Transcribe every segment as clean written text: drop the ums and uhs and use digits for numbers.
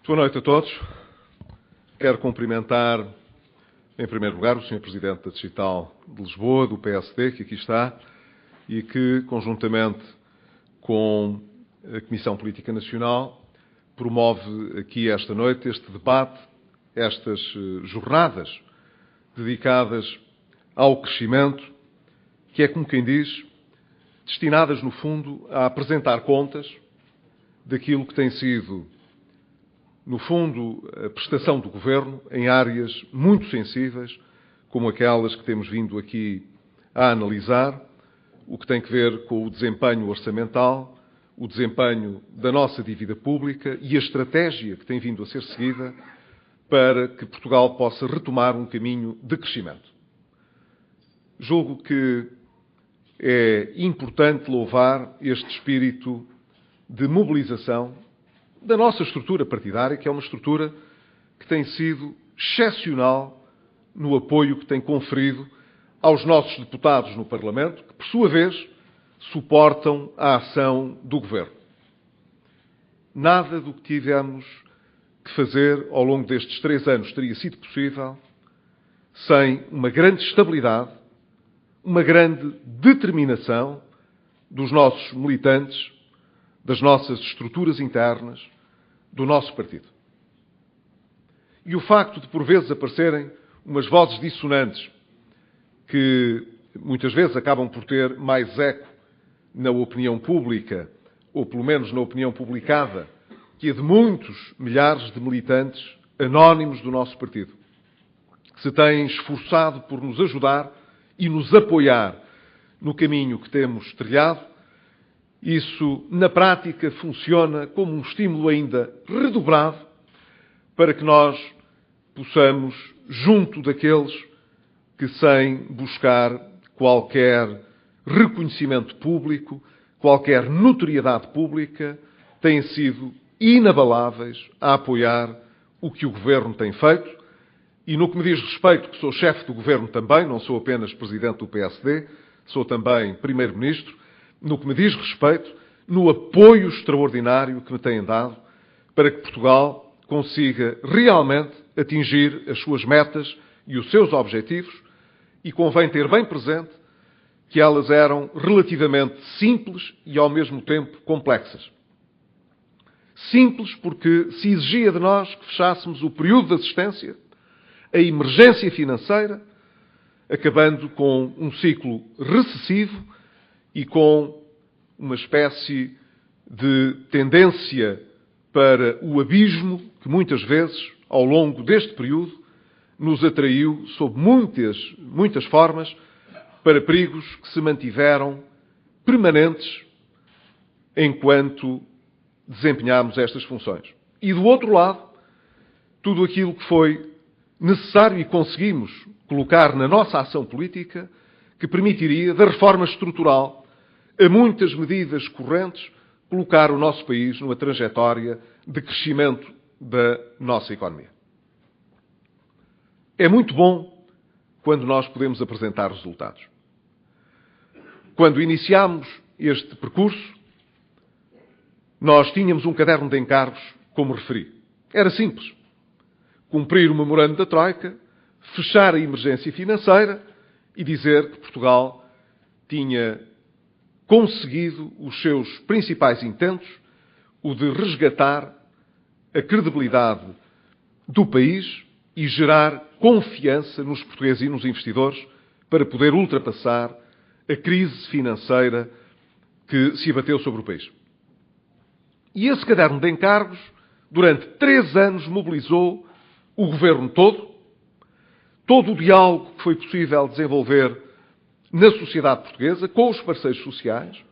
Boa noite a todos. Quero cumprimentar, em primeiro lugar, o Sr. Presidente da Distrital de Lisboa, do PSD, que aqui está, e que, conjuntamente com a Comissão Política Nacional, promove aqui esta noite este debate, estas jornadas dedicadas ao crescimento, que é, como quem diz, destinadas, no fundo, a apresentar contas daquilo que tem sido, no fundo, a prestação do Governo em áreas muito sensíveis, como aquelas que temos vindo aqui a analisar, o que tem que ver com o desempenho orçamental, o desempenho da nossa dívida pública e a estratégia que tem vindo a ser seguida para que Portugal possa retomar um caminho de crescimento. Julgo que é importante louvar este espírito de mobilização da nossa estrutura partidária, que é uma estrutura que tem sido excepcional no apoio que tem conferido aos nossos deputados no Parlamento, que, por sua vez, suportam a ação do Governo. Nada do que tivemos que fazer ao longo destes 3 anos teria sido possível sem uma grande estabilidade, uma grande determinação dos nossos militantes, das nossas estruturas internas, do nosso partido. E o facto de, por vezes, aparecerem umas vozes dissonantes que, muitas vezes, acabam por ter mais eco na opinião pública, ou pelo menos na opinião publicada, que a de muitos milhares de militantes anónimos do nosso partido, que se têm esforçado por nos ajudar e nos apoiar no caminho que temos trilhado. Isso, na prática, funciona como um estímulo ainda redobrado para que nós possamos, junto daqueles que, sem buscar qualquer reconhecimento público, qualquer notoriedade pública, têm sido inabaláveis a apoiar o que o Governo tem feito. E no que me diz respeito, que sou chefe do Governo também, não sou apenas Presidente do PSD, sou também Primeiro-Ministro, no que me diz respeito, no apoio extraordinário que me têm dado para que Portugal consiga realmente atingir as suas metas e os seus objetivos, e convém ter bem presente que elas eram relativamente simples e, ao mesmo tempo, complexas. Simples porque se exigia de nós que fechássemos o período de assistência, a emergência financeira, acabando com um ciclo recessivo e com uma espécie de tendência para o abismo que muitas vezes, ao longo deste período, nos atraiu, sob muitas formas, para perigos que se mantiveram permanentes enquanto desempenhámos estas funções. E, do outro lado, tudo aquilo que foi necessário e conseguimos colocar na nossa ação política que permitiria, da reforma estrutural a muitas medidas correntes, colocar o nosso país numa trajetória de crescimento da nossa economia. É muito bom quando nós podemos apresentar resultados. Quando iniciámos este percurso, nós tínhamos um caderno de encargos, como referi. Era simples. Cumprir o memorando da Troika, fechar a emergência financeira e dizer que Portugal tinha conseguido os seus principais intentos, o de resgatar a credibilidade do país e gerar confiança nos portugueses e nos investidores para poder ultrapassar a crise financeira que se abateu sobre o país. E esse caderno de encargos, durante 3 anos, mobilizou o Governo todo o diálogo que foi possível desenvolver na sociedade portuguesa, com os parceiros sociais.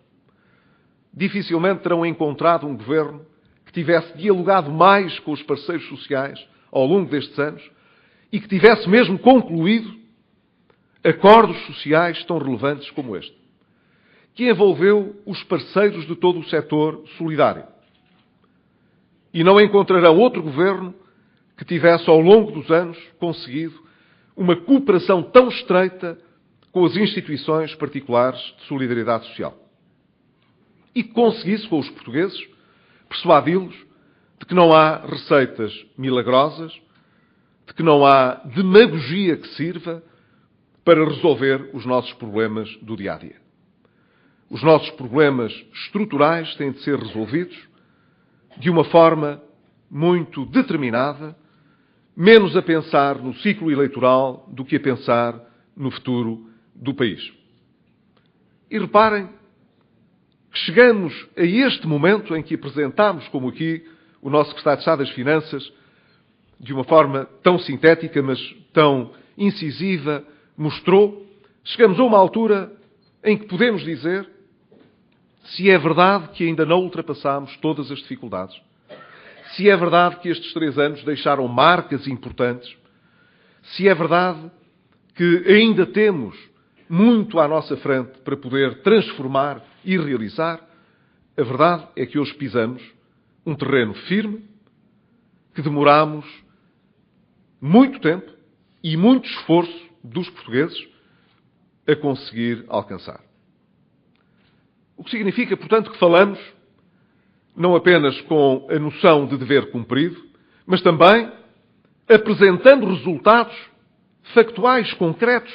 Dificilmente terão encontrado um Governo que tivesse dialogado mais com os parceiros sociais ao longo destes anos e que tivesse mesmo concluído acordos sociais tão relevantes como este, que envolveu os parceiros de todo o setor solidário. E não encontrarão outro Governo que tivesse, ao longo dos anos, conseguido uma cooperação tão estreita com as instituições particulares de solidariedade social. E que conseguisse, com os portugueses, persuadi-los de que não há receitas milagrosas, de que não há demagogia que sirva para resolver os nossos problemas do dia-a-dia. Os nossos problemas estruturais têm de ser resolvidos de uma forma muito determinada, menos a pensar no ciclo eleitoral do que a pensar no futuro do país. E reparem que chegamos a este momento em que apresentamos, como aqui o nosso Secretário de Estado das Finanças, de uma forma tão sintética, mas tão incisiva, mostrou, chegamos a uma altura em que podemos dizer se é verdade que ainda não ultrapassámos todas as dificuldades, se é verdade que estes 3 anos deixaram marcas importantes, se é verdade que ainda temos muito à nossa frente para poder transformar e realizar, a verdade é que hoje pisamos um terreno firme que demoramos muito tempo e muito esforço dos portugueses a conseguir alcançar. O que significa, portanto, que falamos não apenas com a noção de dever cumprido, mas também apresentando resultados factuais, concretos,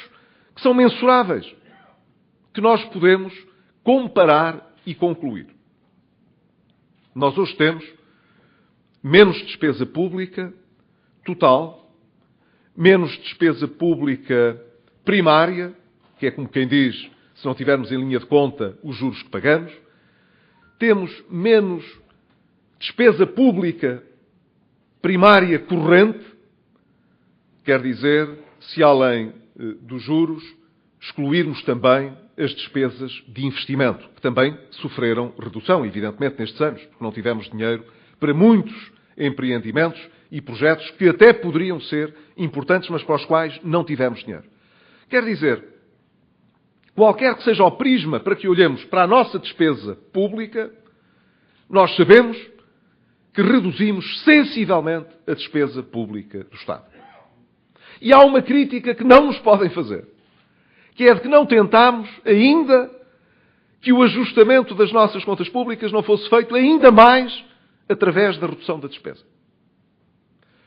que são mensuráveis, que nós podemos comparar e concluir. Nós hoje temos menos despesa pública total, menos despesa pública primária, que é como quem diz, se não tivermos em linha de conta os juros que pagamos. Temos menos despesa pública primária corrente, quer dizer, se além dos juros excluirmos também as despesas de investimento, que também sofreram redução, evidentemente, nestes anos, porque não tivemos dinheiro para muitos empreendimentos e projetos que até poderiam ser importantes, mas para os quais não tivemos dinheiro. Quer dizer, qualquer que seja o prisma para que olhemos para a nossa despesa pública, nós sabemos que reduzimos sensivelmente a despesa pública do Estado. E há uma crítica que não nos podem fazer, que é de que não tentámos ainda que o ajustamento das nossas contas públicas não fosse feito ainda mais através da redução da despesa.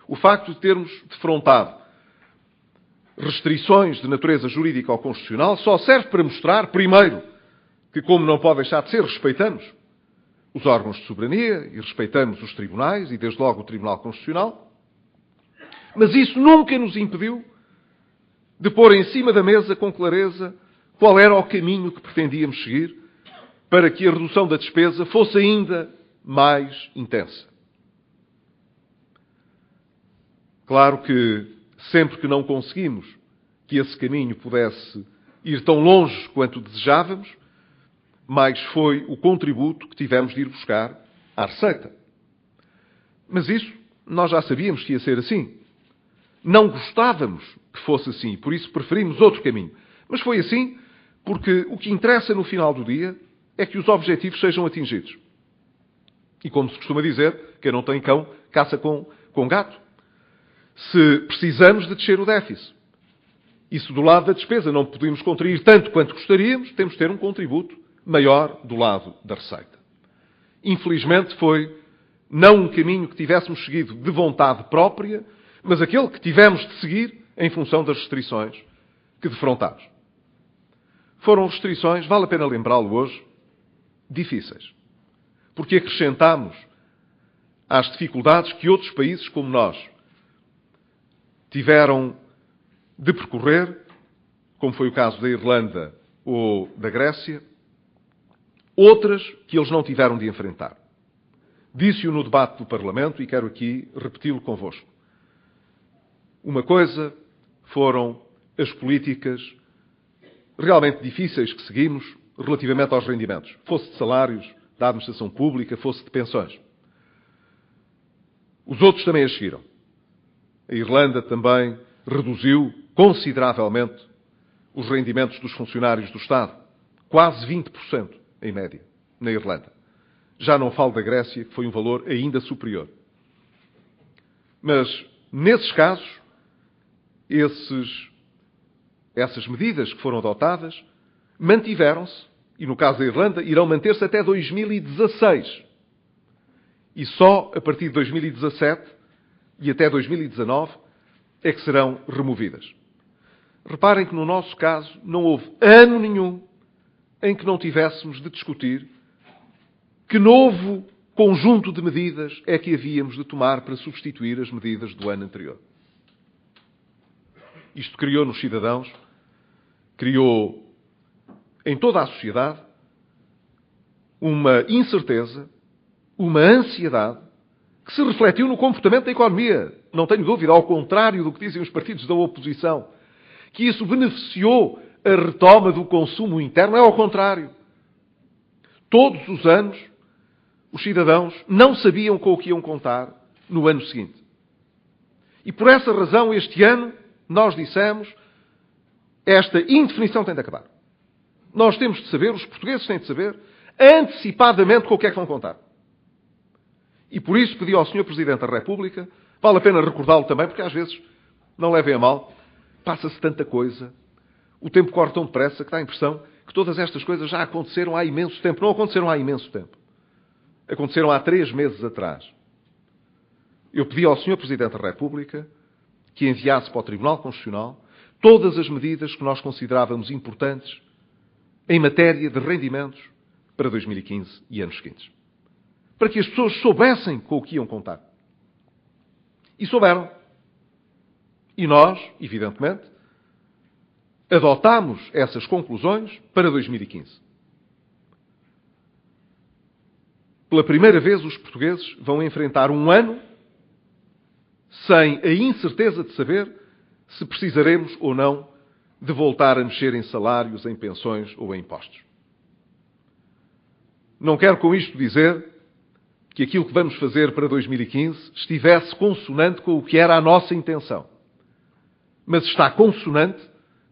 O facto de termos defrontado restrições de natureza jurídica ou constitucional só serve para mostrar, primeiro, que como não pode deixar de ser, respeitamos os órgãos de soberania e respeitamos os tribunais e, desde logo, o Tribunal Constitucional, mas isso nunca nos impediu de pôr em cima da mesa com clareza qual era o caminho que pretendíamos seguir para que a redução da despesa fosse ainda mais intensa. Claro que sempre que não conseguimos que esse caminho pudesse ir tão longe quanto desejávamos, mais foi o contributo que tivemos de ir buscar à receita. Mas isso nós já sabíamos que ia ser assim. Não gostávamos que fosse assim, por isso preferimos outro caminho. Mas foi assim porque o que interessa no final do dia é que os objetivos sejam atingidos. E como se costuma dizer, quem não tem cão, caça com gato. Se precisamos de descer o déficit, e se do lado da despesa não podemos contrair tanto quanto gostaríamos, temos de ter um contributo maior do lado da receita. Infelizmente foi não um caminho que tivéssemos seguido de vontade própria, mas aquele que tivemos de seguir em função das restrições que defrontámos. Foram restrições, vale a pena lembrá-lo hoje, difíceis. Porque acrescentámos às dificuldades que outros países como nós tiveram de percorrer, como foi o caso da Irlanda ou da Grécia, outras que eles não tiveram de enfrentar. Disse-o no debate do Parlamento e quero aqui repeti-lo convosco. Uma coisa foram as políticas realmente difíceis que seguimos relativamente aos rendimentos, fosse de salários, da administração pública, fosse de pensões. Os outros também as seguiram. A Irlanda também reduziu consideravelmente os rendimentos dos funcionários do Estado. Quase 20%, em média, na Irlanda. Já não falo da Grécia, que foi um valor ainda superior. Mas, nesses casos, essas medidas que foram adotadas mantiveram-se, e no caso da Irlanda, irão manter-se até 2016. E só a partir de 2017 e até 2019 é que serão removidas. Reparem que no nosso caso não houve ano nenhum em que não tivéssemos de discutir que novo conjunto de medidas é que havíamos de tomar para substituir as medidas do ano anterior. Isto criou nos cidadãos, criou em toda a sociedade uma incerteza, uma ansiedade que se refletiu no comportamento da economia. Não tenho dúvida, ao contrário do que dizem os partidos da oposição, que isso beneficiou a retoma do consumo interno. É ao contrário. Todos os anos, os cidadãos não sabiam com o que iam contar no ano seguinte. E por essa razão, este ano, nós dissemos, esta indefinição tem de acabar. Nós temos de saber, os portugueses têm de saber, antecipadamente com o que é que vão contar. E por isso pedi ao Sr. Presidente da República, vale a pena recordá-lo também, porque às vezes, não levem a mal, passa-se tanta coisa, o tempo corre tão depressa que dá a impressão que todas estas coisas já aconteceram há imenso tempo. Não aconteceram há imenso tempo. Aconteceram há 3 meses atrás. Eu pedi ao Sr. Presidente da República que enviasse para o Tribunal Constitucional todas as medidas que nós considerávamos importantes em matéria de rendimentos para 2015 e anos seguintes. Para que as pessoas soubessem com o que iam contar. E souberam. E nós, evidentemente, adotámos essas conclusões para 2015. Pela primeira vez, os portugueses vão enfrentar um ano sem a incerteza de saber se precisaremos ou não de voltar a mexer em salários, em pensões ou em impostos. Não quero com isto dizer que aquilo que vamos fazer para 2015 estivesse consonante com o que era a nossa intenção. Mas está consonante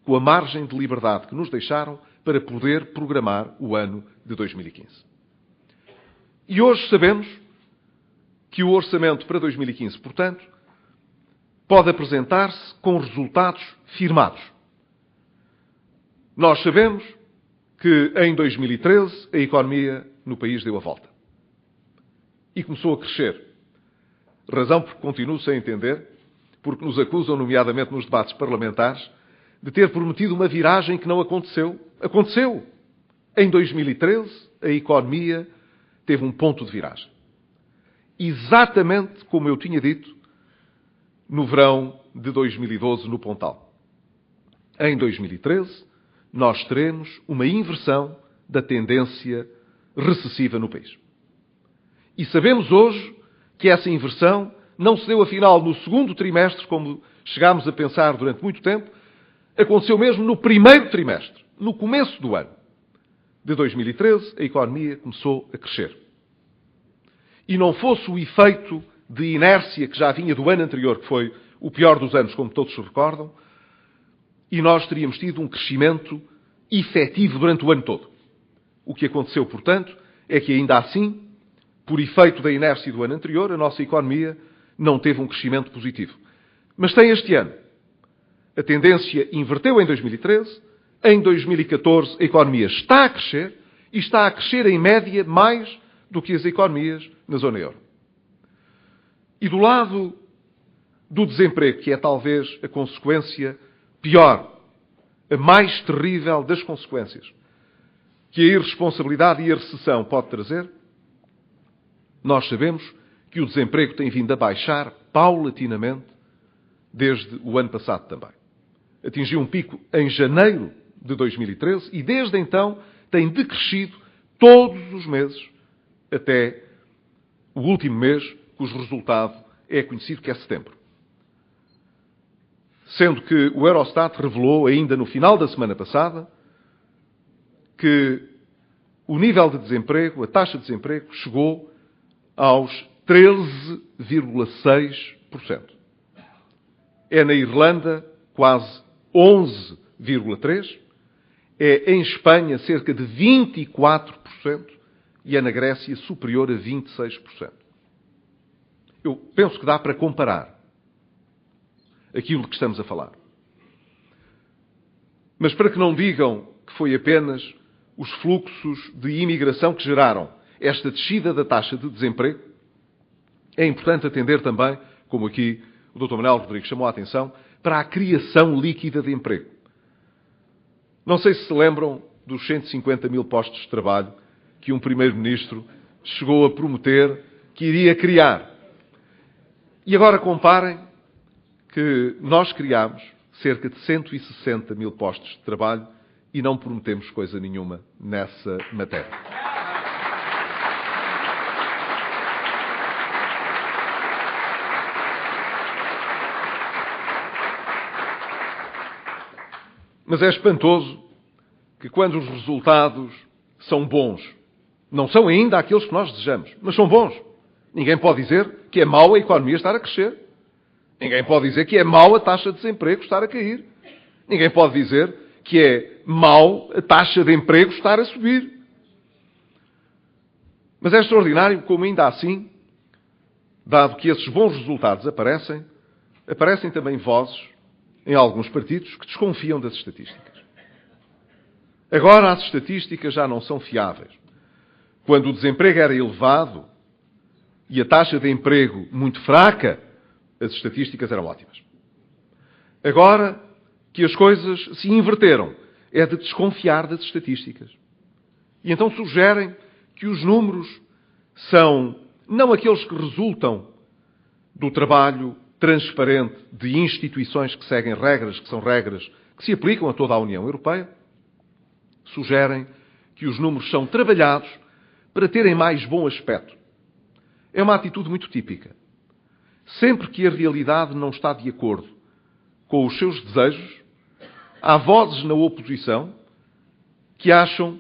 com a margem de liberdade que nos deixaram para poder programar o ano de 2015. E hoje sabemos que o orçamento para 2015, portanto, pode apresentar-se com resultados firmados. Nós sabemos que em 2013 a economia no país deu a volta. E começou a crescer. Razão por que continuo sem entender, porque nos acusam, nomeadamente nos debates parlamentares, de ter prometido uma viragem que não aconteceu. Aconteceu. Em 2013 a economia teve um ponto de viragem. Exatamente como eu tinha dito no verão de 2012 no Pontal. Em 2013 nós teremos uma inversão da tendência recessiva no país. E sabemos hoje que essa inversão não se deu, afinal, no segundo trimestre, como chegámos a pensar durante muito tempo, aconteceu mesmo no primeiro trimestre, no começo do ano de 2013, a economia começou a crescer. E não fosse o efeito de inércia que já vinha do ano anterior, que foi o pior dos anos, como todos se recordam, e nós teríamos tido um crescimento efetivo durante o ano todo. O que aconteceu, portanto, é que ainda assim, por efeito da inércia do ano anterior, a nossa economia não teve um crescimento positivo. Mas tem este ano. A tendência inverteu em 2013, em 2014 a economia está a crescer, e está a crescer em média mais do que as economias na zona euro. E do lado do desemprego, que é talvez a consequência pior, a mais terrível das consequências, que a irresponsabilidade e a recessão pode trazer, nós sabemos que o desemprego tem vindo a baixar paulatinamente desde o ano passado também. Atingiu um pico em janeiro de 2013 e desde então tem decrescido todos os meses até o último mês, cujo resultado é conhecido, que é setembro. Sendo que o Eurostat revelou ainda no final da semana passada que o nível de desemprego, a taxa de desemprego, chegou aos 13,6%. É na Irlanda quase 11,3%, é em Espanha cerca de 24% e é na Grécia superior a 26%. Eu penso que dá para comparar aquilo de que estamos a falar. Mas para que não digam que foi apenas os fluxos de imigração que geraram esta descida da taxa de desemprego, É importante atender também, como aqui o Dr. Manuel Rodrigues chamou a atenção, para a criação líquida de emprego. Não sei se se lembram dos 150 mil postos de trabalho que um Primeiro-Ministro chegou a prometer que iria criar. E agora comparem que nós criámos cerca de 160 mil postos de trabalho e não prometemos coisa nenhuma nessa matéria. Mas é espantoso que quando os resultados são bons, não são ainda aqueles que nós desejamos, mas são bons. Ninguém pode dizer que é mau a economia estar a crescer. Ninguém pode dizer que é mau a taxa de desemprego estar a cair. Ninguém pode dizer que é mau a taxa de emprego estar a subir. Mas é extraordinário como ainda assim, dado que esses bons resultados aparecem também vozes em alguns partidos que desconfiam das estatísticas. Agora as estatísticas já não são fiáveis. Quando o desemprego era elevado e a taxa de emprego muito fraca, as estatísticas eram ótimas. Agora que as coisas se inverteram, é de desconfiar das estatísticas. E então sugerem que os números são não aqueles que resultam do trabalho transparente de instituições que seguem regras, que são regras que se aplicam a toda a União Europeia, sugerem que os números são trabalhados para terem mais bom aspecto. É uma atitude muito típica. Sempre que a realidade não está de acordo com os seus desejos, há vozes na oposição que acham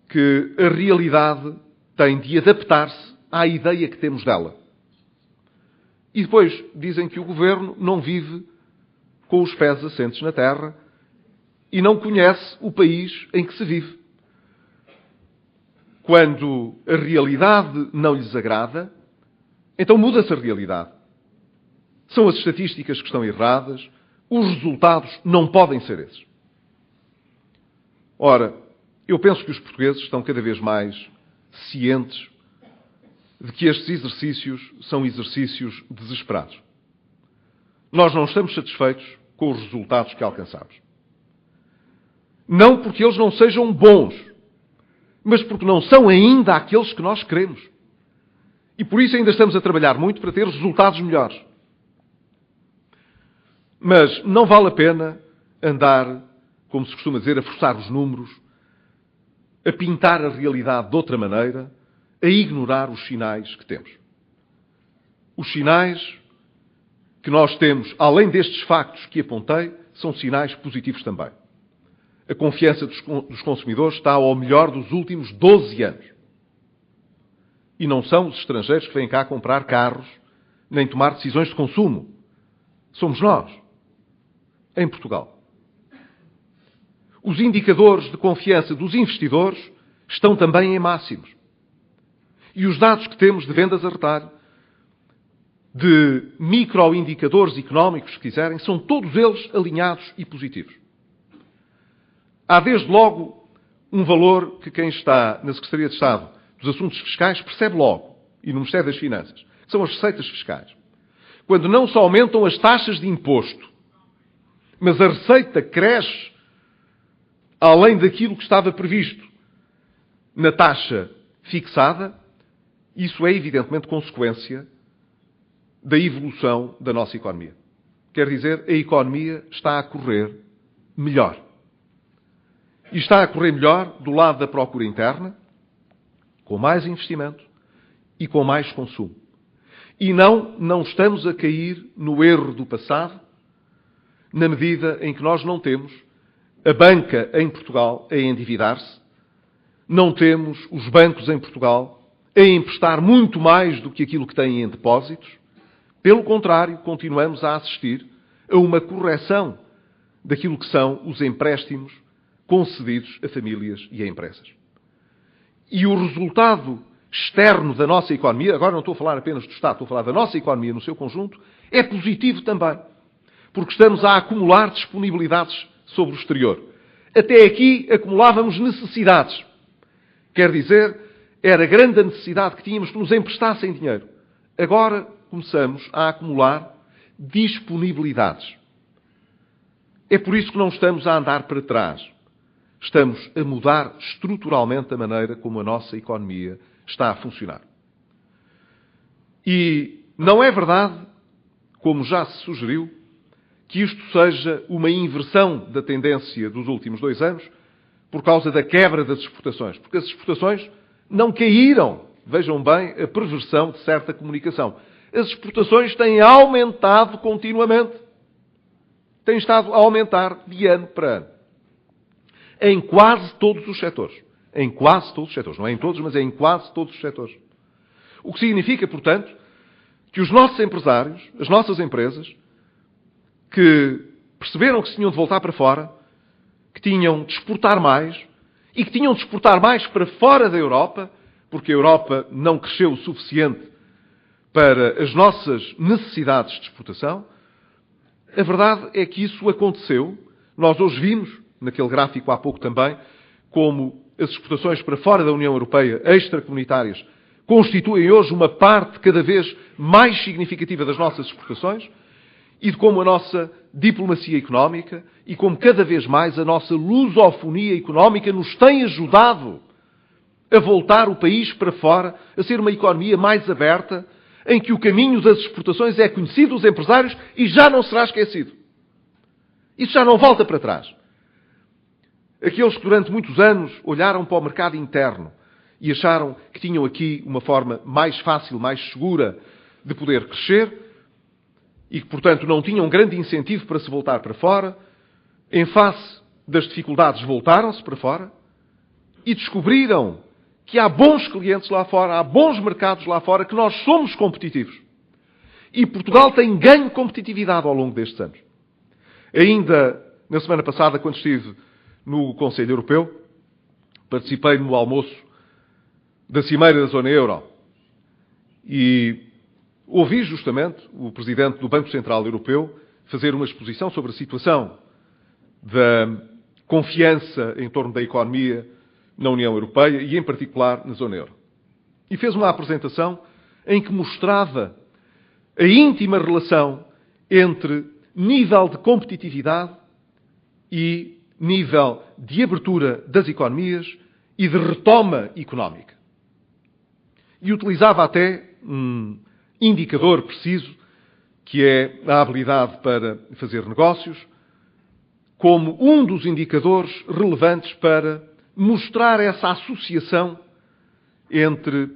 que a realidade tem de adaptar-se à ideia que temos dela. E depois dizem que o governo não vive com os pés assentes na terra e não conhece o país em que se vive. Quando a realidade não lhes agrada, então muda-se a realidade. São as estatísticas que estão erradas, os resultados não podem ser esses. Ora, eu penso que os portugueses estão cada vez mais cientes de que estes exercícios são exercícios desesperados. Nós não estamos satisfeitos com os resultados que alcançamos. Não porque eles não sejam bons, mas porque não são ainda aqueles que nós queremos. E por isso ainda estamos a trabalhar muito para ter resultados melhores. Mas não vale a pena andar, como se costuma dizer, a forçar os números, a pintar a realidade de outra maneira, a ignorar os sinais que temos. Os sinais que nós temos, além destes factos que apontei, são sinais positivos também. A confiança dos consumidores está ao melhor dos últimos 12 anos. E não são os estrangeiros que vêm cá comprar carros, nem tomar decisões de consumo. Somos nós, em Portugal. Os indicadores de confiança dos investidores estão também em máximos. E os dados que temos de vendas a retalho, de microindicadores económicos, se quiserem, são todos eles alinhados e positivos. Há desde logo um valor que quem está na Secretaria de Estado dos Assuntos Fiscais percebe logo, e no Ministério das Finanças, que são as receitas fiscais. Quando não só aumentam as taxas de imposto, mas a receita cresce além daquilo que estava previsto na taxa fixada, isso é evidentemente consequência da evolução da nossa economia. Quer dizer, a economia está a correr melhor. E está a correr melhor do lado da procura interna, com mais investimento e com mais consumo. E não estamos a cair no erro do passado, na medida em que nós não temos a banca em Portugal a endividar-se, não temos os bancos em Portugal a emprestar muito mais do que aquilo que têm em depósitos. Pelo contrário, continuamos a assistir a uma correção daquilo que são os empréstimos concedidos a famílias e a empresas. E o resultado externo da nossa economia, agora não estou a falar apenas do Estado, estou a falar da nossa economia no seu conjunto, é positivo também. Porque estamos a acumular disponibilidades sobre o exterior. Até aqui acumulávamos necessidades. Quer dizer, era grande a necessidade que tínhamos que nos emprestassem dinheiro. agora começamos a acumular disponibilidades. É por isso que não estamos a andar para trás. Estamos a mudar estruturalmente a maneira como a nossa economia está a funcionar. E não é verdade, como já se sugeriu, que isto seja uma inversão da tendência dos últimos 2 anos por causa da quebra das exportações. Porque as exportações não caíram. Vejam bem a perversão de certa comunicação. As exportações têm aumentado continuamente. Têm estado a aumentar de ano para ano. Em quase todos os setores. Em quase todos os setores. Não é em todos, mas é em quase todos os setores. O que significa, portanto, que os nossos empresários, as nossas empresas, que perceberam que se tinham de voltar para fora, que tinham de exportar mais, e que tinham de exportar mais para fora da Europa, porque a Europa não cresceu o suficiente para as nossas necessidades de exportação, a verdade é que isso aconteceu. Nós hoje vimos, naquele gráfico há pouco também, como as exportações para fora da União Europeia, extracomunitárias, constituem hoje uma parte cada vez mais significativa das nossas exportações, e de como a nossa diplomacia económica e como cada vez mais a nossa lusofonia económica nos tem ajudado a voltar o país para fora, a ser uma economia mais aberta, em que o caminho das exportações é conhecido dos empresários e já não será esquecido. Isso já não volta para trás. Aqueles que durante muitos anos olharam para o mercado interno e acharam que tinham aqui uma forma mais fácil, mais segura de poder crescer, e que, portanto, não tinham grande incentivo para se voltar para fora, em face das dificuldades voltaram-se para fora e descobriram que há bons clientes lá fora, há bons mercados lá fora, que nós somos competitivos. E Portugal tem ganho competitividade ao longo destes anos. Ainda na semana passada, quando estive no Conselho Europeu, participei no almoço da Cimeira da Zona Euro e ouvi justamente o Presidente do Banco Central Europeu fazer uma exposição sobre a situação da confiança em torno da economia na União Europeia e, em particular, na Zona Euro. E fez uma apresentação em que mostrava a íntima relação entre nível de competitividade e nível de abertura das economias e de retoma económica. E utilizava até um indicador preciso, que é a habilidade para fazer negócios, como um dos indicadores relevantes para mostrar essa associação entre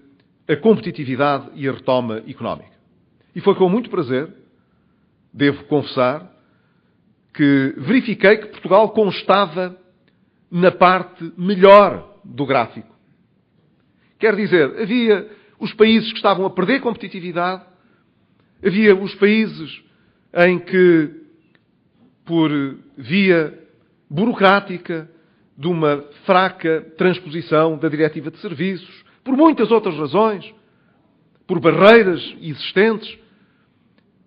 a competitividade e a retoma económica. E foi com muito prazer, devo confessar, que verifiquei que Portugal constava na parte melhor do gráfico. Quer dizer, havia os países que estavam a perder competitividade, havia os países em que, por via burocrática, de uma fraca transposição da Diretiva de Serviços, por muitas outras razões, por barreiras existentes,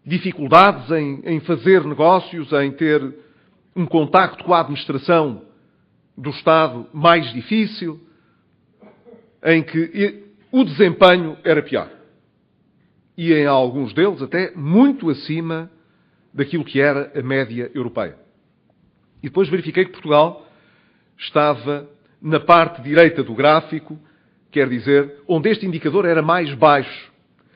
dificuldades em fazer negócios, em ter um contacto com a administração do Estado mais difícil, em que o desempenho era pior. E em alguns deles até muito acima daquilo que era a média europeia. E depois verifiquei que Portugal estava na parte direita do gráfico, quer dizer, onde este indicador era mais baixo,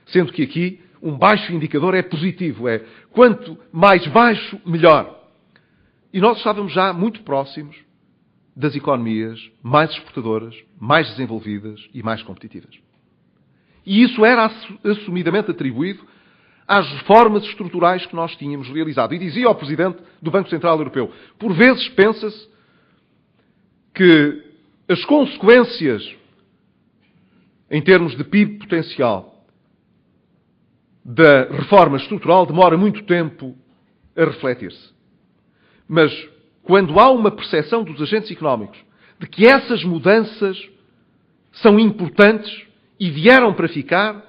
sendo que aqui um baixo indicador é positivo, é quanto mais baixo, melhor. E nós estávamos já muito próximos das economias mais exportadoras, mais desenvolvidas e mais competitivas. E isso era assumidamente atribuído às reformas estruturais que nós tínhamos realizado. E dizia ao Presidente do Banco Central Europeu, por vezes pensa-se que as consequências em termos de PIB potencial da reforma estrutural demora muito tempo a refletir-se. Mas quando há uma percepção dos agentes económicos de que essas mudanças são importantes e vieram para ficar,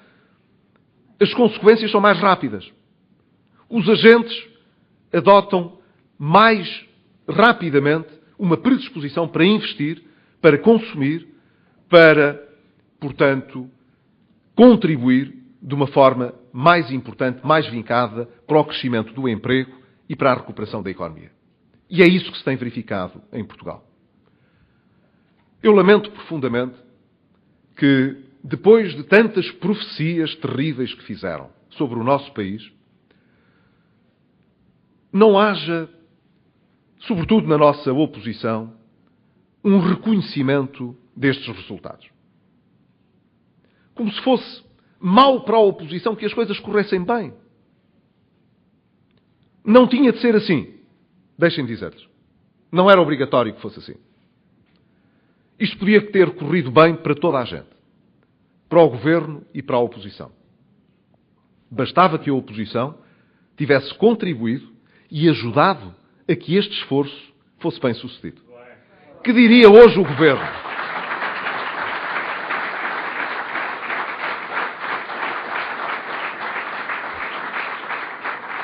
as consequências são mais rápidas. Os agentes adotam mais rapidamente uma predisposição para investir, para consumir, para, portanto, contribuir de uma forma mais importante, mais vincada para o crescimento do emprego e para a recuperação da economia. E é isso que se tem verificado em Portugal. Eu lamento profundamente que, depois de tantas profecias terríveis que fizeram sobre o nosso país, não haja, sobretudo na nossa oposição, um reconhecimento destes resultados. Como se fosse mau para a oposição que as coisas corressem bem. Não tinha de ser assim. Deixem-me dizer-lhes. Não era obrigatório que fosse assim. Isto podia ter corrido bem para toda a gente. Para o governo e para a oposição. Bastava que a oposição tivesse contribuído e ajudado a que este esforço fosse bem sucedido. Que diria hoje o governo?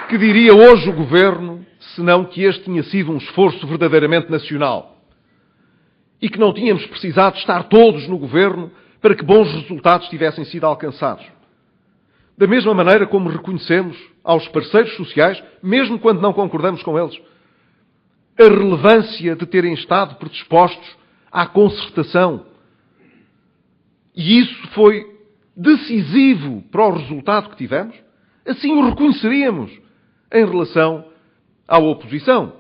Que diria hoje o governo, senão que este tinha sido um esforço verdadeiramente nacional e que não tínhamos precisado estar todos no governo para que bons resultados tivessem sido alcançados. Da mesma maneira como reconhecemos aos parceiros sociais, mesmo quando não concordamos com eles, a relevância de terem estado predispostos à concertação. E isso foi decisivo para o resultado que tivemos, assim o reconheceríamos em relação à oposição,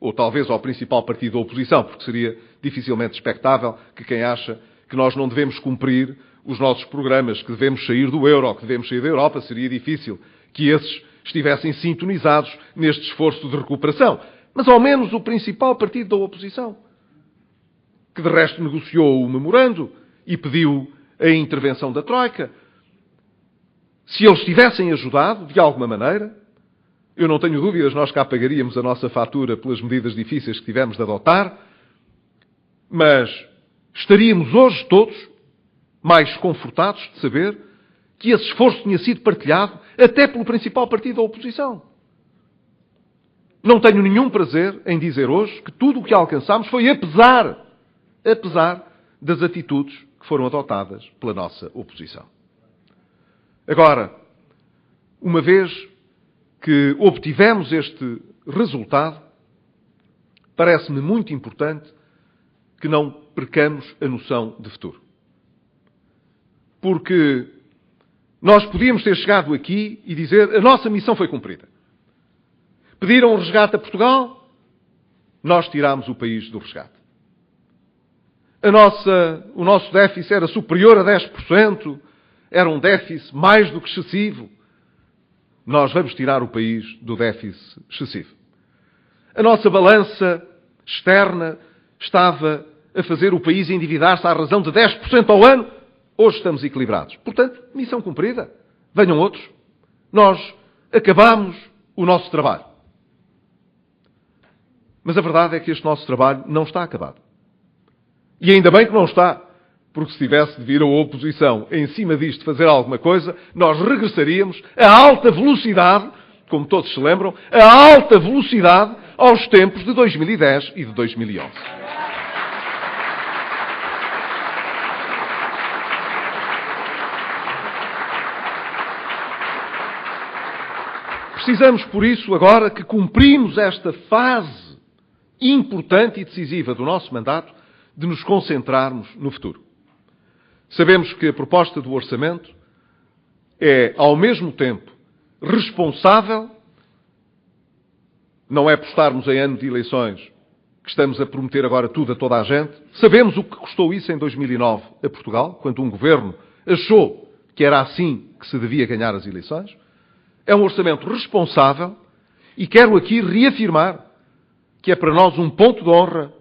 ou talvez ao principal partido da oposição, porque seria dificilmente expectável que quem acha que nós não devemos cumprir os nossos programas, que devemos sair do euro, que devemos sair da Europa, seria difícil que esses estivessem sintonizados neste esforço de recuperação. Mas ao menos o principal partido da oposição, que de resto negociou o memorando e pediu a intervenção da Troika, se eles tivessem ajudado, de alguma maneira, eu não tenho dúvidas, nós cá pagaríamos a nossa fatura pelas medidas difíceis que tivemos de adotar, mas estaríamos hoje todos mais confortados de saber que esse esforço tinha sido partilhado até pelo principal partido da oposição. Não tenho nenhum prazer em dizer hoje que tudo o que alcançámos foi apesar das atitudes que foram adotadas pela nossa oposição. Agora, uma vez que obtivemos este resultado, parece-me muito importante que não percamos a noção de futuro. Porque nós podíamos ter chegado aqui e dizer a nossa missão foi cumprida. Pediram um resgate a Portugal, nós tirámos o país do resgate. O nosso déficit era superior a 10%, era um déficit mais do que excessivo. Nós vamos tirar o país do déficit excessivo. A nossa balança externa estava a fazer o país endividar-se à razão de 10% ao ano. Hoje estamos equilibrados. Portanto, missão cumprida. Venham outros. Nós acabamos o nosso trabalho. Mas a verdade é que este nosso trabalho não está acabado. E ainda bem que não está, porque se tivesse de vir a oposição em cima disto fazer alguma coisa, nós regressaríamos a alta velocidade, como todos se lembram, a alta velocidade aos tempos de 2010 e de 2011. Precisamos, por isso, agora que cumprimos esta fase importante e decisiva do nosso mandato, de nos concentrarmos no futuro. Sabemos que a proposta do orçamento é, ao mesmo tempo, responsável, não é por estarmos em ano de eleições que estamos a prometer agora tudo a toda a gente. Sabemos o que custou isso em 2009 a Portugal, quando um governo achou que era assim que se devia ganhar as eleições. É um orçamento responsável e quero aqui reafirmar que é para nós um ponto de honra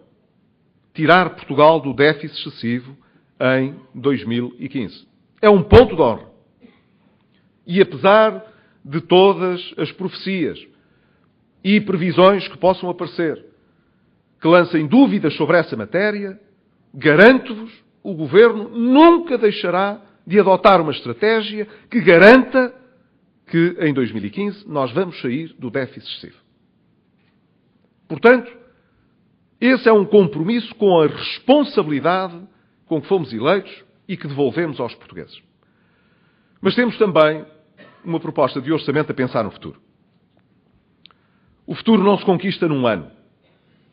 tirar Portugal do déficit excessivo em 2015. É um ponto de honra. E apesar de todas as profecias e previsões que possam aparecer, que lancem dúvidas sobre essa matéria, garanto-vos, o Governo nunca deixará de adotar uma estratégia que garanta que em 2015 nós vamos sair do déficit excessivo. Portanto, esse é um compromisso com a responsabilidade com que fomos eleitos e que devolvemos aos portugueses. Mas temos também uma proposta de orçamento a pensar no futuro. O futuro não se conquista num ano,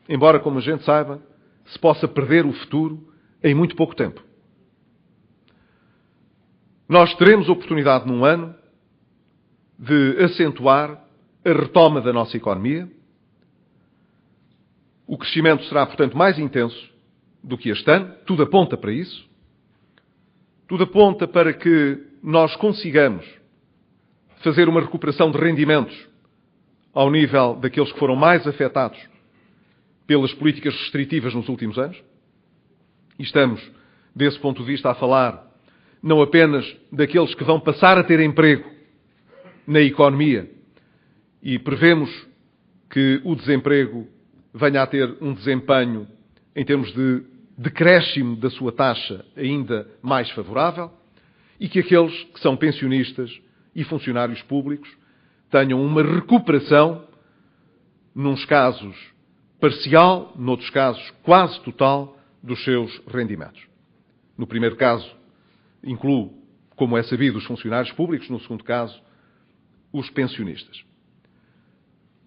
embora, como a gente saiba, se possa perder o futuro em muito pouco tempo. Nós teremos a oportunidade num ano de acentuar a retoma da nossa economia. O crescimento será, portanto, mais intenso do que este ano. Tudo aponta para isso. Tudo aponta para que nós consigamos fazer uma recuperação de rendimentos ao nível daqueles que foram mais afetados pelas políticas restritivas nos últimos anos. E estamos, desse ponto de vista, a falar não apenas daqueles que vão passar a ter emprego na economia e prevemos que o desemprego venha a ter um desempenho em termos de decréscimo da sua taxa ainda mais favorável e que aqueles que são pensionistas e funcionários públicos tenham uma recuperação, nuns casos parcial, noutros casos quase total, dos seus rendimentos. No primeiro caso, incluo, como é sabido, os funcionários públicos, no segundo caso, os pensionistas.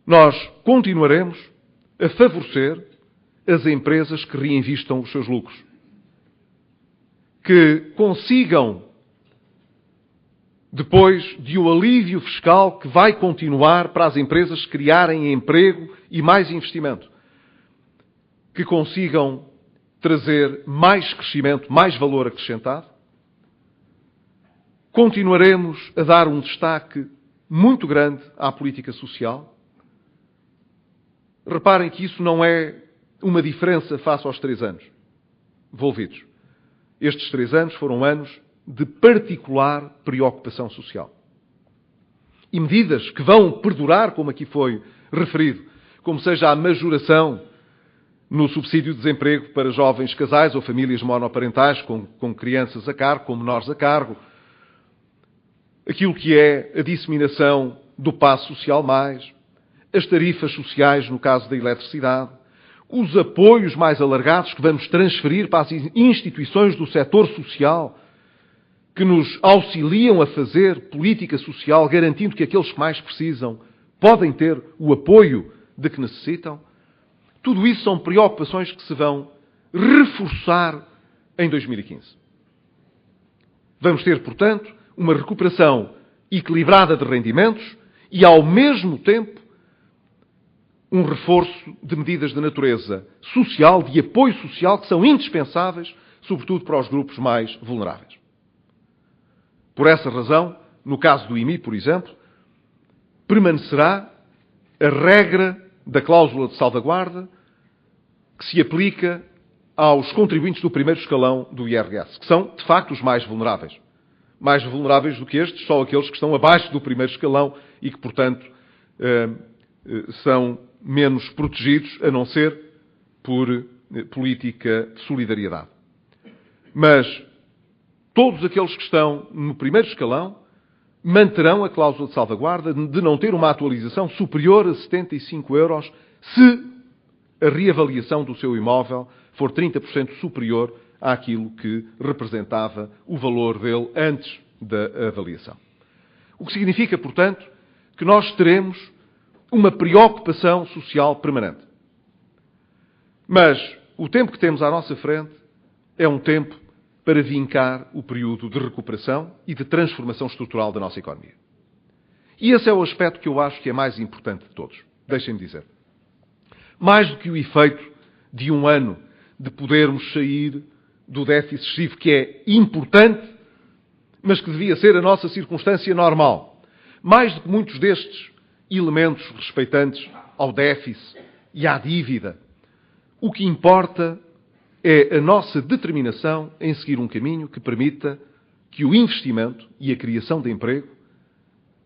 Nós continuaremos a favorecer as empresas que reinvistam os seus lucros, que consigam, depois de um alívio fiscal que vai continuar para as empresas criarem emprego e mais investimento, que consigam trazer mais crescimento, mais valor acrescentado. Continuaremos a dar um destaque muito grande à política social. Reparem que isso não é uma diferença face aos 3 anos envolvidos. Estes 3 anos foram anos de particular preocupação social. E medidas que vão perdurar, como aqui foi referido, como seja a majoração no subsídio de desemprego para jovens casais ou famílias monoparentais com crianças a cargo, com menores a cargo, aquilo que é a disseminação do Passo Social Mais, as tarifas sociais no caso da eletricidade, os apoios mais alargados que vamos transferir para as instituições do setor social que nos auxiliam a fazer política social, garantindo que aqueles que mais precisam podem ter o apoio de que necessitam. Tudo isso são preocupações que se vão reforçar em 2015. Vamos ter, portanto, uma recuperação equilibrada de rendimentos e, ao mesmo tempo, um reforço de medidas de natureza social, de apoio social, que são indispensáveis, sobretudo para os grupos mais vulneráveis. Por essa razão, no caso do IMI, por exemplo, permanecerá a regra da cláusula de salvaguarda que se aplica aos contribuintes do primeiro escalão do IRS, que são, de facto, os mais vulneráveis. Mais vulneráveis do que estes, só aqueles que estão abaixo do primeiro escalão e que, portanto, são menos protegidos, a não ser por política de solidariedade. Mas todos aqueles que estão no primeiro escalão manterão a cláusula de salvaguarda de não ter uma atualização superior a 75 euros se a reavaliação do seu imóvel for 30% superior àquilo que representava o valor dele antes da avaliação. O que significa, portanto, que nós teremos uma preocupação social permanente. Mas o tempo que temos à nossa frente é um tempo para vincar o período de recuperação e de transformação estrutural da nossa economia. E esse é o aspecto que eu acho que é mais importante de todos. Deixem-me dizer. Mais do que o efeito de um ano de podermos sair do déficit excessivo, que é importante, mas que devia ser a nossa circunstância normal. Mais do que muitos destes elementos respeitantes ao déficit e à dívida, o que importa é a nossa determinação em seguir um caminho que permita que o investimento e a criação de emprego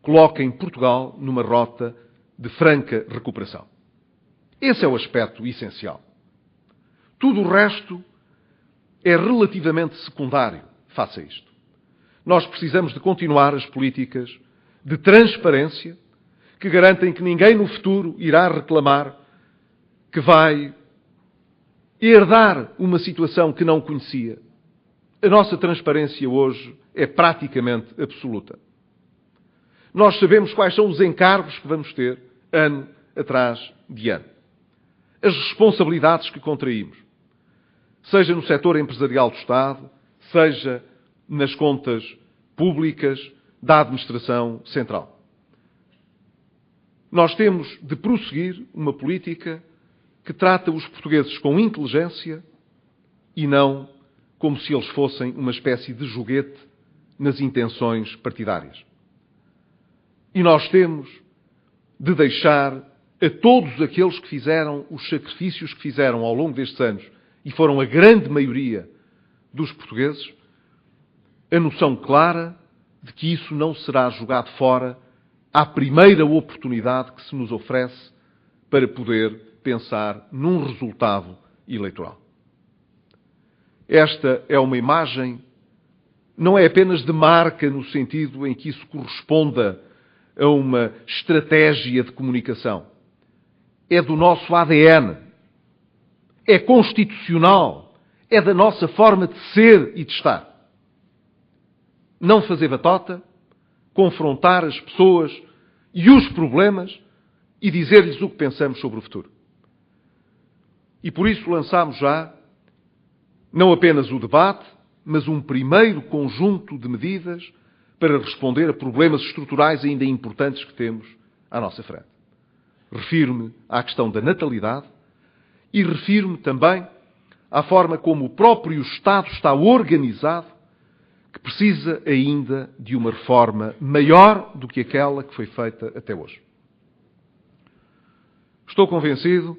coloquem Portugal numa rota de franca recuperação. Esse é o aspecto essencial. Tudo o resto é relativamente secundário face a isto. Nós precisamos de continuar as políticas de transparência que garantem que ninguém no futuro irá reclamar que vai herdar uma situação que não conhecia. A nossa transparência hoje é praticamente absoluta. Nós sabemos quais são os encargos que vamos ter ano atrás de ano. As responsabilidades que contraímos, seja no setor empresarial do Estado, seja nas contas públicas da administração central. Nós temos de prosseguir uma política que trata os portugueses com inteligência e não como se eles fossem uma espécie de joguete nas intenções partidárias. E nós temos de deixar a todos aqueles que fizeram os sacrifícios que fizeram ao longo destes anos, e foram a grande maioria dos portugueses, a noção clara de que isso não será jogado fora à primeira oportunidade que se nos oferece para poder pensar num resultado eleitoral. Esta é uma imagem, não é apenas de marca no sentido em que isso corresponda a uma estratégia de comunicação. É do nosso ADN. É constitucional. É da nossa forma de ser e de estar. Não fazer batota, confrontar as pessoas e os problemas e dizer-lhes o que pensamos sobre o futuro. E por isso lançamos já não apenas o debate, mas um primeiro conjunto de medidas para responder a problemas estruturais ainda importantes que temos à nossa frente. Refiro-me à questão da natalidade e refiro-me também à forma como o próprio Estado está organizado, que precisa ainda de uma reforma maior do que aquela que foi feita até hoje. Estou convencido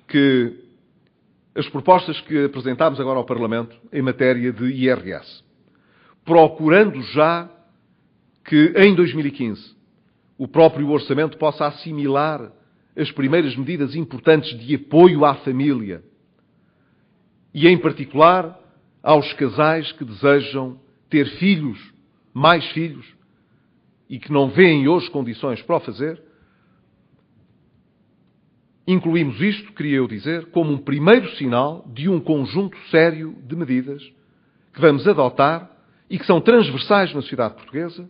que as propostas que apresentámos agora ao Parlamento em matéria de IRS, procurando já que em 2015 o próprio orçamento possa assimilar as primeiras medidas importantes de apoio à família e, em particular, aos casais que desejam ter filhos, mais filhos, e que não veem hoje condições para o fazer. Incluímos isto, queria eu dizer, como um primeiro sinal de um conjunto sério de medidas que vamos adotar e que são transversais na sociedade portuguesa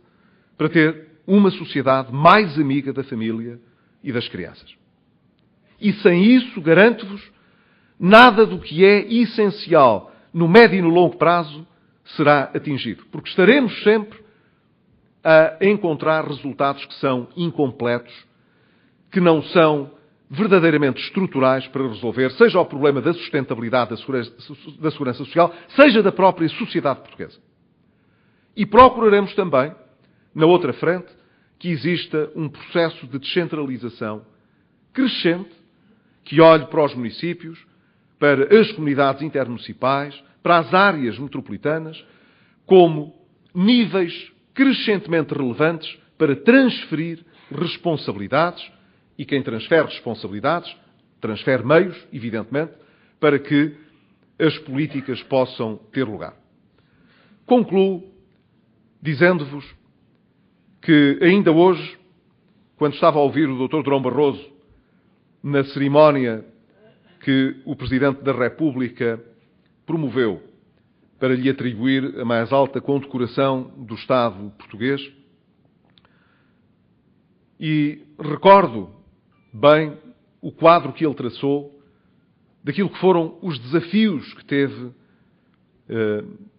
para ter uma sociedade mais amiga da família e das crianças. E sem isso, garanto-vos, nada do que é essencial no médio e no longo prazo será atingido. Porque estaremos sempre a encontrar resultados que são incompletos, que não são verdadeiramente estruturais para resolver, seja o problema da sustentabilidade da segurança social, seja da própria sociedade portuguesa. E procuraremos também, na outra frente, que exista um processo de descentralização crescente, que olhe para os municípios, para as comunidades intermunicipais, para as áreas metropolitanas, como níveis crescentemente relevantes para transferir responsabilidades, e quem transfere responsabilidades, transfere meios, evidentemente, para que as políticas possam ter lugar. Concluo dizendo-vos que ainda hoje, quando estava a ouvir o Dr. Durão Barroso na cerimónia que o Presidente da República promoveu para lhe atribuir a mais alta condecoração do Estado português, e recordo bem o quadro que ele traçou daquilo que foram os desafios que teve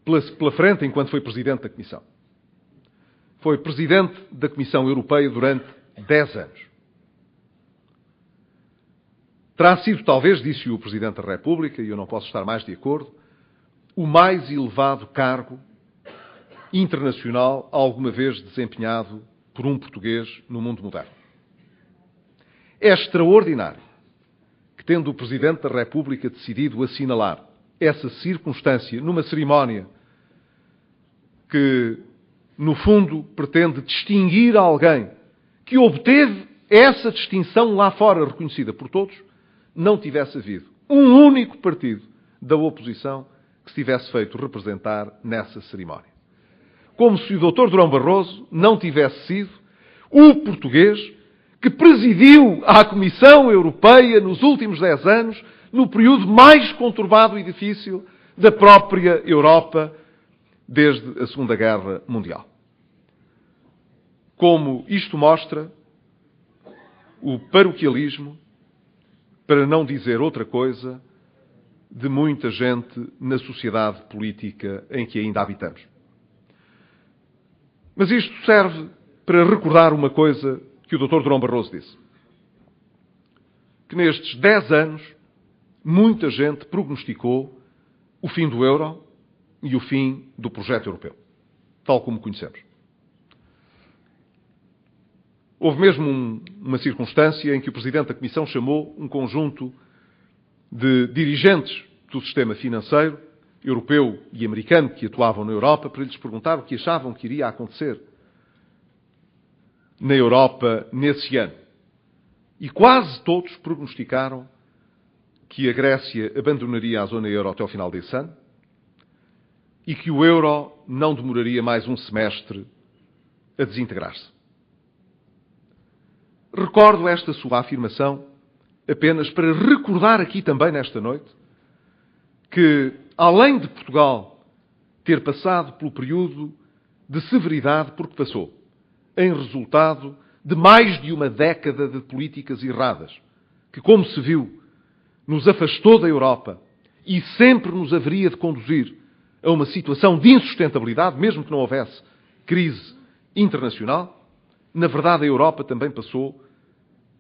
pela frente enquanto foi Presidente da Comissão. Foi Presidente da Comissão Europeia durante 10 anos. Terá sido, talvez, disse o Presidente da República, e eu não posso estar mais de acordo, o mais elevado cargo internacional alguma vez desempenhado por um português no mundo moderno. É extraordinário que, tendo o Presidente da República decidido assinalar essa circunstância numa cerimónia que, no fundo, pretende distinguir alguém que obteve essa distinção lá fora, reconhecida por todos, não tivesse havido um único partido da oposição que se tivesse feito representar nessa cerimónia. Como se o Dr. Durão Barroso não tivesse sido o português que presidiu a Comissão Europeia nos últimos 10 anos, no período mais conturbado e difícil da própria Europa, desde a Segunda Guerra Mundial. Como isto mostra o paroquialismo, para não dizer outra coisa, de muita gente na sociedade política em que ainda habitamos. Mas isto serve para recordar uma coisa que o Dr. Durão Barroso disse. Que nestes 10 anos, muita gente prognosticou o fim do euro e o fim do projeto europeu, tal como conhecemos. Houve mesmo uma circunstância em que o Presidente da Comissão chamou um conjunto de dirigentes do sistema financeiro, europeu e americano, que atuavam na Europa, para lhes perguntar o que achavam que iria acontecer na Europa nesse ano. E quase todos prognosticaram que a Grécia abandonaria a zona euro até ao final desse ano e que o euro não demoraria mais um semestre a desintegrar-se. Recordo esta sua afirmação apenas para recordar aqui também nesta noite que, além de Portugal ter passado pelo período de severidade porque passou, em resultado de mais de uma década de políticas erradas, que, como se viu, nos afastou da Europa e sempre nos haveria de conduzir a uma situação de insustentabilidade, mesmo que não houvesse crise internacional, na verdade a Europa também passou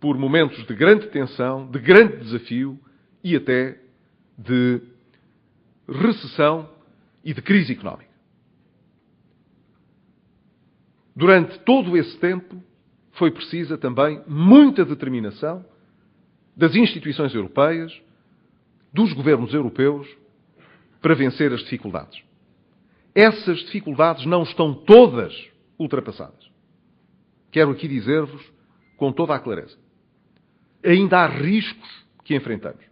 por momentos de grande tensão, de grande desafio e até de recessão e de crise económica. Durante todo esse tempo foi precisa também muita determinação das instituições europeias, dos governos europeus, para vencer as dificuldades. Essas dificuldades não estão todas ultrapassadas. Quero aqui dizer-vos com toda a clareza. Ainda há riscos que enfrentamos.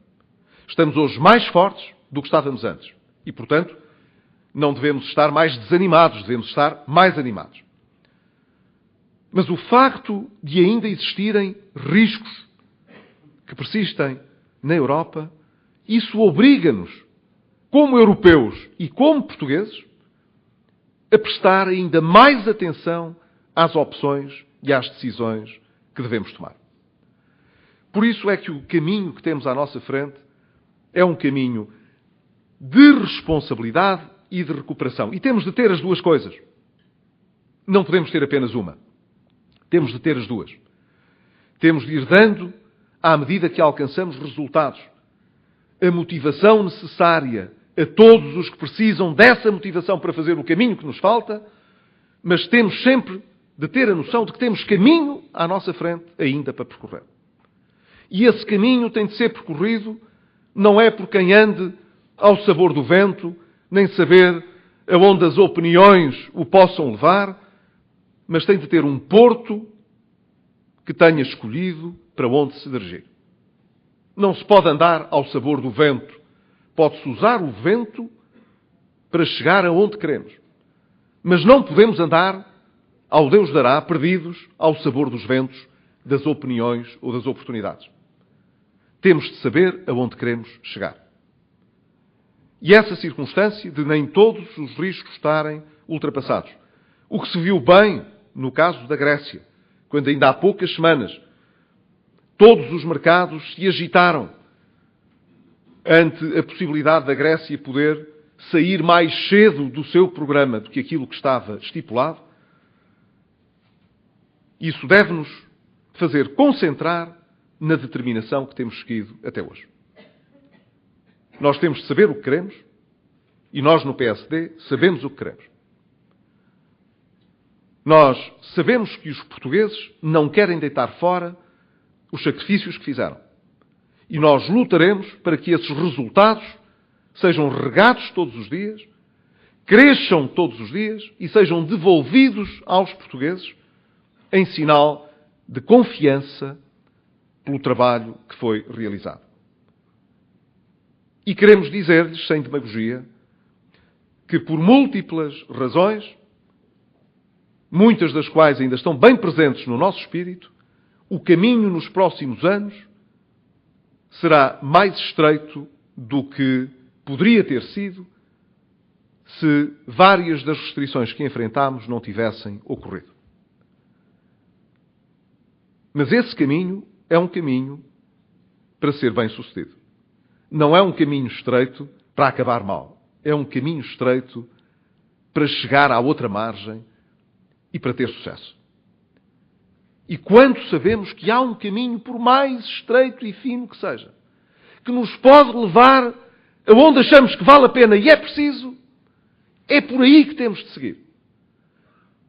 Estamos hoje mais fortes do que estávamos antes. E, portanto, não devemos estar mais desanimados, devemos estar mais animados. Mas o facto de ainda existirem riscos que persistem na Europa, isso obriga-nos, como europeus e como portugueses, a prestar ainda mais atenção às opções e às decisões que devemos tomar. Por isso é que o caminho que temos à nossa frente é um caminho de responsabilidade e de recuperação. E temos de ter as duas coisas. Não podemos ter apenas uma. Temos de ter as duas. Temos de ir dando, à medida que alcançamos resultados, a motivação necessária a todos os que precisam dessa motivação para fazer o caminho que nos falta, mas temos sempre de ter a noção de que temos caminho à nossa frente ainda para percorrer. E esse caminho tem de ser percorrido não é por quem ande ao sabor do vento, nem saber aonde as opiniões o possam levar, mas tem de ter um porto que tenha escolhido para onde se dirigir. Não se pode andar ao sabor do vento. Pode-se usar o vento para chegar aonde queremos. Mas não podemos andar, ao Deus dará, perdidos ao sabor dos ventos, das opiniões ou das oportunidades. Temos de saber aonde queremos chegar. E essa circunstância de nem todos os riscos estarem ultrapassados. O que se viu bem no caso da Grécia, quando ainda há poucas semanas todos os mercados se agitaram ante a possibilidade da Grécia poder sair mais cedo do seu programa do que aquilo que estava estipulado. Isso deve-nos fazer concentrar na determinação que temos seguido até hoje. Nós temos de saber o que queremos e nós no PSD sabemos o que queremos. Nós sabemos que os portugueses não querem deitar fora os sacrifícios que fizeram. E nós lutaremos para que esses resultados sejam regados todos os dias, cresçam todos os dias e sejam devolvidos aos portugueses em sinal de confiança pelo trabalho que foi realizado. E queremos dizer-lhes, sem demagogia, que por múltiplas razões, muitas das quais ainda estão bem presentes no nosso espírito, o caminho nos próximos anos será mais estreito do que poderia ter sido se várias das restrições que enfrentámos não tivessem ocorrido. Mas esse caminho é um caminho para ser bem-sucedido. Não é um caminho estreito para acabar mal. É um caminho estreito para chegar à outra margem e para ter sucesso. E quando sabemos que há um caminho, por mais estreito e fino que seja, que nos pode levar aonde achamos que vale a pena e é preciso, é por aí que temos de seguir.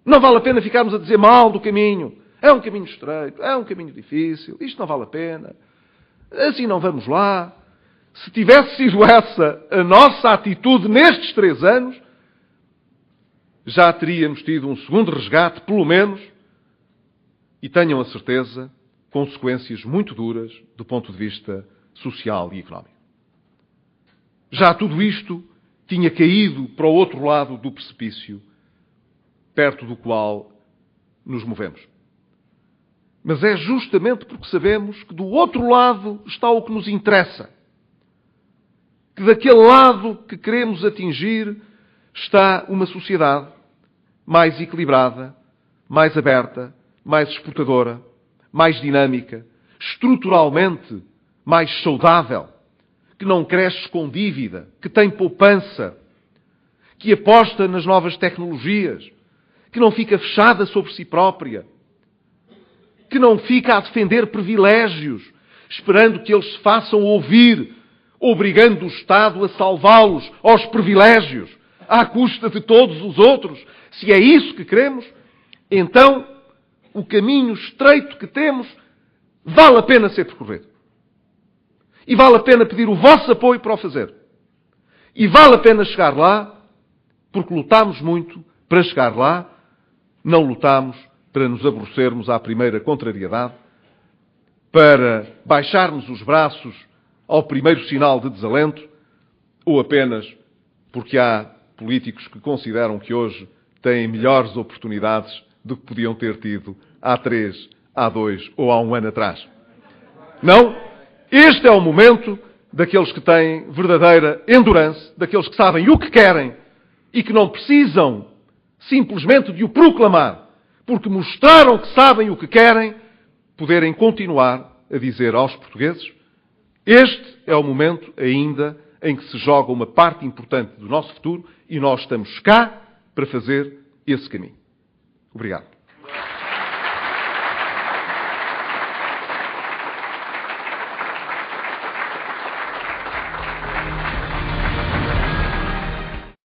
Não vale a pena ficarmos a dizer mal do caminho. É um caminho estreito, é um caminho difícil, isto não vale a pena, assim não vamos lá. Se tivesse sido essa a nossa atitude nestes 3 anos, já teríamos tido um segundo resgate, pelo menos, e tenham a certeza, consequências muito duras do ponto de vista social e económico. Já tudo isto tinha caído para o outro lado do precipício, perto do qual nos movemos. Mas é justamente porque sabemos que do outro lado está o que nos interessa. Que daquele lado que queremos atingir está uma sociedade mais equilibrada, mais aberta, mais exportadora, mais dinâmica, estruturalmente mais saudável, que não cresce com dívida, que tem poupança, que aposta nas novas tecnologias, que não fica fechada sobre si própria, que não fica a defender privilégios, esperando que eles se façam ouvir, obrigando o Estado a salvá-los aos privilégios, à custa de todos os outros. Se é isso que queremos, então o caminho estreito que temos vale a pena ser percorrido. E vale a pena pedir o vosso apoio para o fazer. E vale a pena chegar lá, porque lutámos muito para chegar lá, não lutámos para nos aborrecermos à primeira contrariedade, para baixarmos os braços ao primeiro sinal de desalento, ou apenas porque há políticos que consideram que hoje têm melhores oportunidades do que podiam ter tido há 3, há 2 ou há 1 ano atrás. Não, este é o momento daqueles que têm verdadeira endurance, daqueles que sabem o que querem e que não precisam simplesmente de o proclamar, porque mostraram que sabem o que querem, poderem continuar a dizer aos portugueses: este é o momento ainda em que se joga uma parte importante do nosso futuro e nós estamos cá para fazer esse caminho. Obrigado.